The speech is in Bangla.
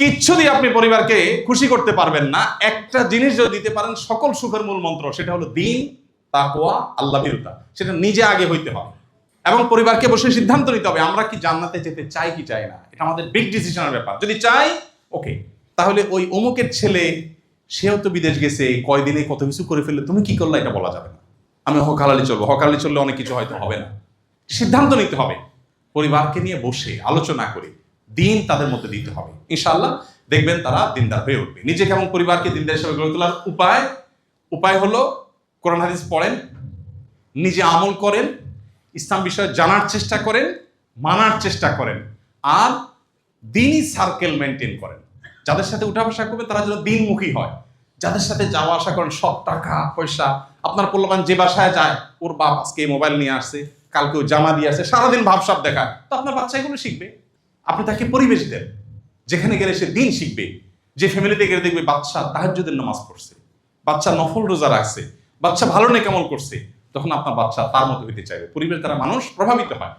কিচ্ছু দিয়ে আপনি পরিবারকে খুশি করতে পারবেন না। একটা জিনিস যদি দিতে পারেন সকল সুখের মূল মন্ত্র, সেটা হলো দ্বীন, তাকওয়া, আল্লাহ ভীরুতা। সেটা নিজে আগে হইতে হবে এবং পরিবারকে বসে সিদ্ধান্ত নিতে হবে আমরা কি জান্নাতে যেতে চাই কি চাই না। এটা আমাদের বিগ ডিসিশনের ব্যাপার। যদি চাই ওকে, তাহলে ওই অমুকের ছেলে সেও তো বিদেশ গেছে, কয়দিনে কত কিছু করে ফেললে তুমি কি করলা এটা বলা যাবে না। আমি হকালালি চলবো, হকালালি চললে অনেক কিছু হয়তো হবে না। সিদ্ধান্ত নিতে হবে পরিবারকে নিয়ে বসে আলোচনা করে, দিন তাদের মধ্যে দিতে হবে। ইনশাআল্লাহ দেখবেন তারা দিনদার হয়ে উঠবে। নিজেকে এবং পরিবারকে দিনদার হিসেবে গড়ে তোলার উপায় হলো কোরআন হাদিস পড়েন, নিজে আমল করেন, ইসলাম বিষয়ে জানার চেষ্টা করেন, মানার চেষ্টা করেন, আর দিনই সার্কেল মেনটেন করেন। যাদের সাথে উঠা বসা করবেন তারা যেন দিনমুখী হয়। যাদের সাথে যাওয়া আসা করেন সব টাকা পয়সা, আপনার পোলাপান যে বাসায় যায় ওর বাপ আজকে মোবাইল নিয়ে আসছে, কালকে জামা দিয়ে আসছে, সারাদিন ভাবসাব দেখায়, তো আপনার বাচ্চা এগুলো শিখবে। আপনি তাকে পরিবেশ দেন যেখানে গেলে সে দিন শিখবে। যে ফ্যামিলিতে গেলে দেখবে বাচ্চা তাহাজ্জুদের নামাজ পড়ছে, বাচ্চা নফল রোজা রাখছে, বাচ্চা ভালো নেকামল করছে, তখন আপনার বাচ্চা তার মতো হইতে চাইবে। পরিবেশ দ্বারা মানুষ প্রভাবিত হয়।